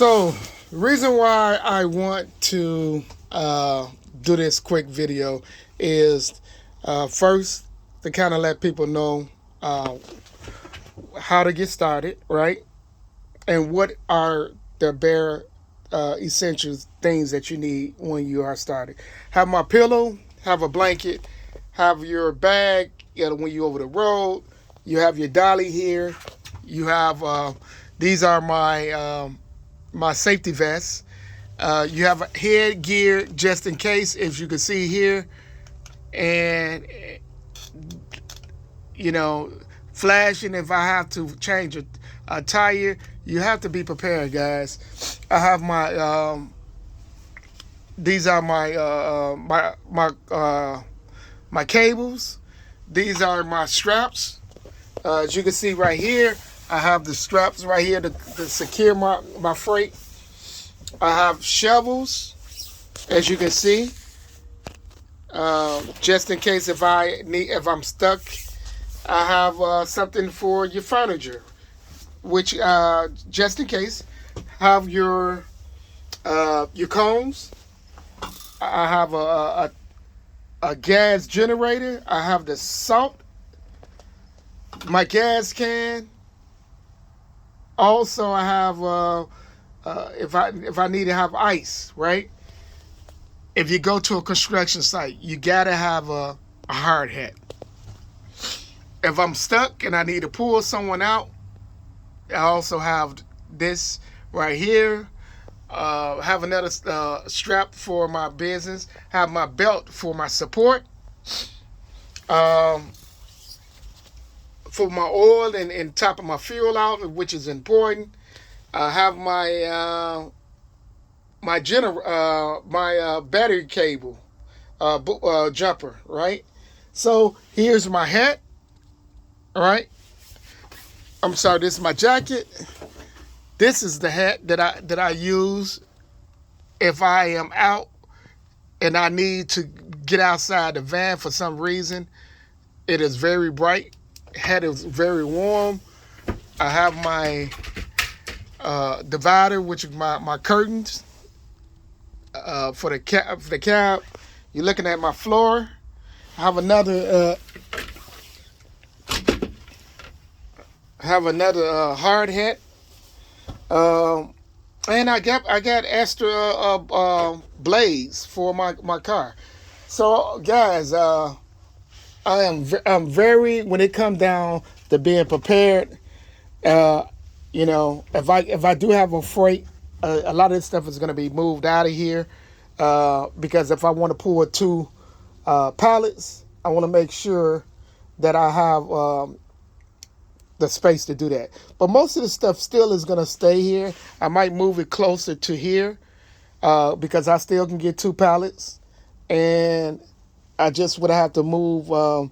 So, the reason why I want to do this quick video is first to kind of let people know uh, how to get started, right? And what are the bare essential things that you need when you are started. Have my pillow, have a blanket, have your bag, when you're over the road. You have your dolly here. You have these are my safety vests. You have a headgear just in case, if you can see here, and you know, flashing if I have to change a tire. You have to be prepared, guys. I have my these are my cables. These are my straps. As you can see right here, I have the straps right here to secure my freight. I have shovels, as you can see, just in case if I'm stuck. I have something for your furniture, which just in case. Have your combs. I have a gas generator. I have the salt, my gas can. Also, I have if I need to have ice, right? If you go to a construction site, you gotta have a hard hat. If I'm stuck and I need to pull someone out, I also have this right here. Have another strap for my business. Have my belt for my support. Um, for my oil and top of my fuel out, which is important. I have my battery cable jumper, right? So here's my hat. All right. I'm sorry. This is my jacket. This is the hat that I use if I am out and I need to get outside the van for some reason. It is very bright. Hat is very warm. I have my divider, which is my curtains for the cab. You're looking at my floor. I have another hard hat. And I got extra blades for my car. So guys, I'm very, when it comes down to being prepared. If I do have a freight, a lot of this stuff is going to be moved out of here because if I want to pull two pallets, I want to make sure that I have the space to do that. But most of the stuff still is going to stay here. I might move it closer to here because I still can get two pallets, and I just would have to move a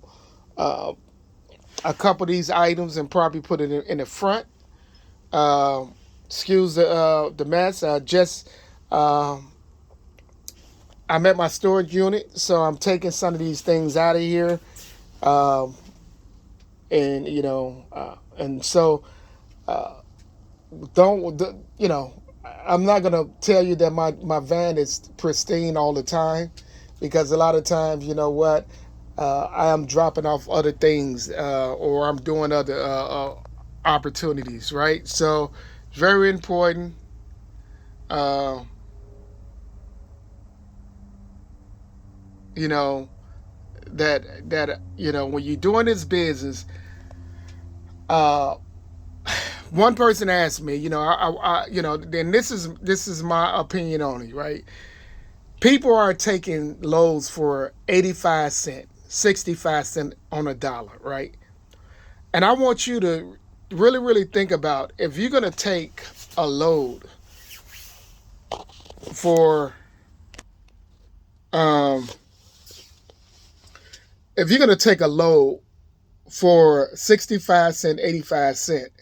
couple of these items and probably put it in the front. Excuse the mess. I'm at my storage unit, so I'm taking some of these things out of here. And so I'm not gonna tell you that my van is pristine all the time, because a lot of times, you know what, I am dropping off other things or I'm doing other opportunities, right? So very important. uh, you know that when you're doing this business, uh, one person asked me, then this is my opinion only, right? People are taking loads for 85 cents, 65 cents on a dollar, right? And I want you to really, really think about, if you're going to take a load for, um, if you're going to take a load for 65 cent, 85 cent,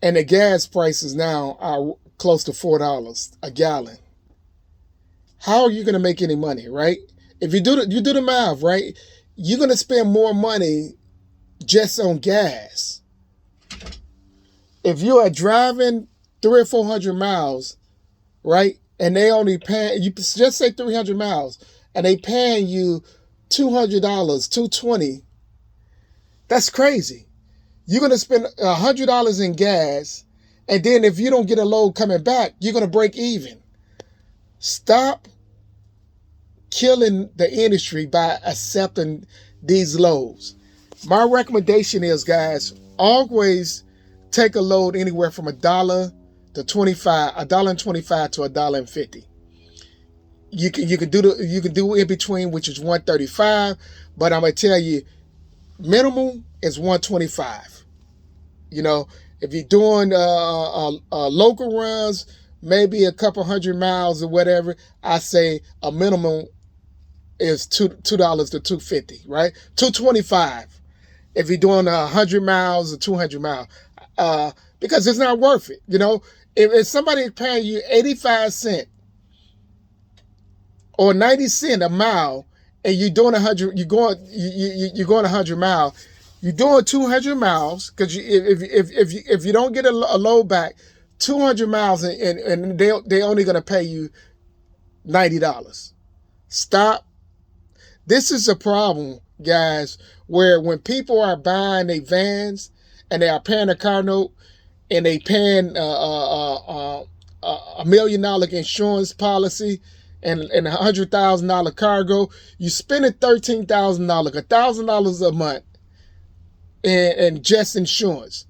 and the gas prices now are close to $4 a gallon, how are you going to make any money, right? If you do the math, right, you're going to spend more money just on gas. If you are driving 300 or 400 miles, right? And they only pay, you just say 300 miles, and they paying you $200, $220. That's crazy. You're going to spend $100 in gas, and then if you don't get a load coming back, you're going to break even. Stop killing the industry by accepting these loads. My recommendation is, guys, always take a load anywhere from $1 to $1.25 to $1.50. You can do in between, which is $1.35, but I'm gonna tell you, minimum is $1.25. You know, if you're doing local runs, maybe a couple hundred miles or whatever, I say a minimum is $2 to $2.50, right? $2.25 if you're doing 100 miles or 200 miles, because it's not worth it. You know, if somebody is paying you 85 cents or 90 cents a mile, and you're doing 100, you're going 100 miles, you're doing 200 miles, because if you don't get a load back, 200 miles, and they only going to pay you $90. Stop. This is a problem, guys, where when people are buying their vans and they are paying a car note and they paying $1 million insurance policy and $100,000 cargo, you spending $13,000, $1,000 a month in just insurance.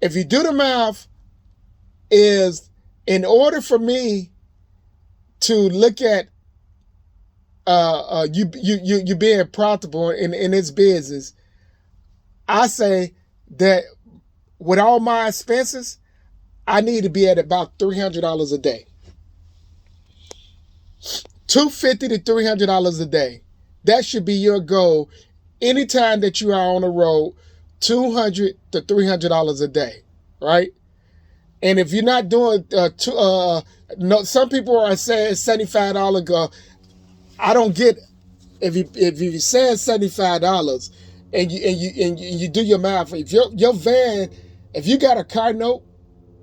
If you do the math, is in order for me to look at you being profitable in this business, I say that with all my expenses, I need to be at about $300 a day. $250 to $300 a day. That should be your goal. Anytime that you are on the road, $200 to $300 a day, right? And if you're not doing, no, some people are saying $75. I don't get, if you're saying $75 and you do your math, if your van, if you got a car note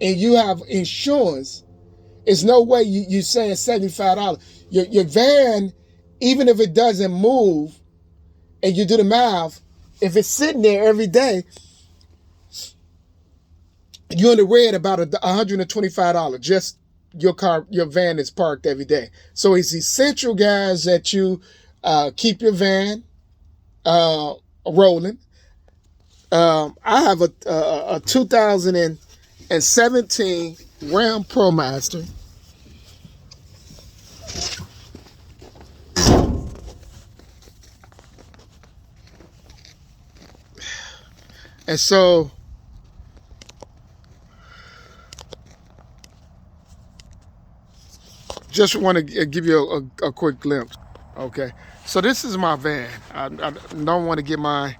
and you have insurance, it's no way you saying $75. Your van, even if it doesn't move, and you do the math, if it's sitting there every day, you're in the red about $125. Just your van is parked every day. So it's essential, guys, that you keep your van rolling. I have a 2017 Ram ProMaster. And so just want to give you a quick glimpse. Okay, so this is my van. I don't want to get my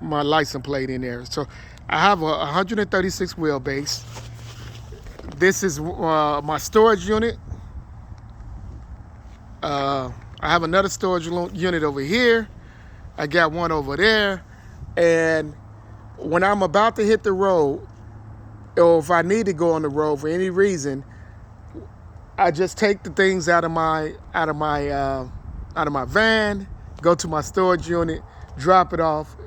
license plate in there. So I have a 136 wheelbase. This is my storage unit. I have another storage unit over here. I got one over there. And when I'm about to hit the road, or if I need to go on the road for any reason, I just take the things out of my van, go to my storage unit, drop it off,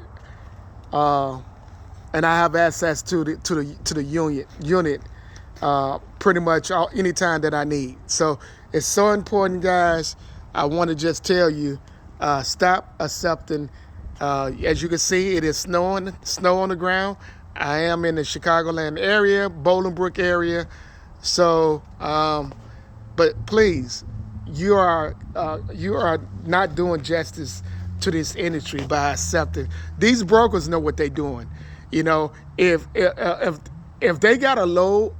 and I have access to the unit pretty much anytime that I need. So it's so important, guys. I want to just tell you, stop accepting. As you can see, it is snow on the ground. I am in the Chicagoland area, Bolingbrook area. So, but please, you are not doing justice to this industry by accepting. These brokers know what they're doing. You know, if they got a load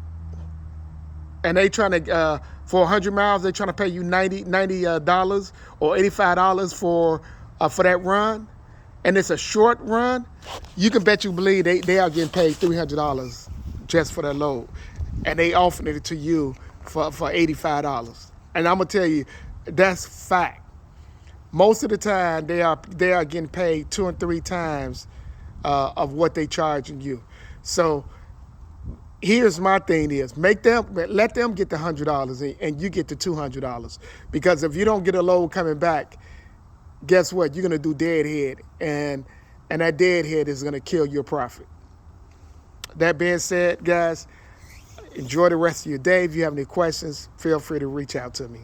and they trying to for 100 miles, they're trying to pay you $90 or $85 for that run, and it's a short run, you can bet you believe they are getting paid $300 just for that load, and they offering it to you for $85. And I'm gonna tell you, that's fact. Most of the time, they are getting paid 2 and 3 times of what they charging you. So here's my thing is let them get the $100 and you get the $200, because if you don't get a load coming back, guess what? You're gonna do deadhead, and that deadhead is gonna kill your profit. That being said, guys, enjoy the rest of your day. If you have any questions, feel free to reach out to me.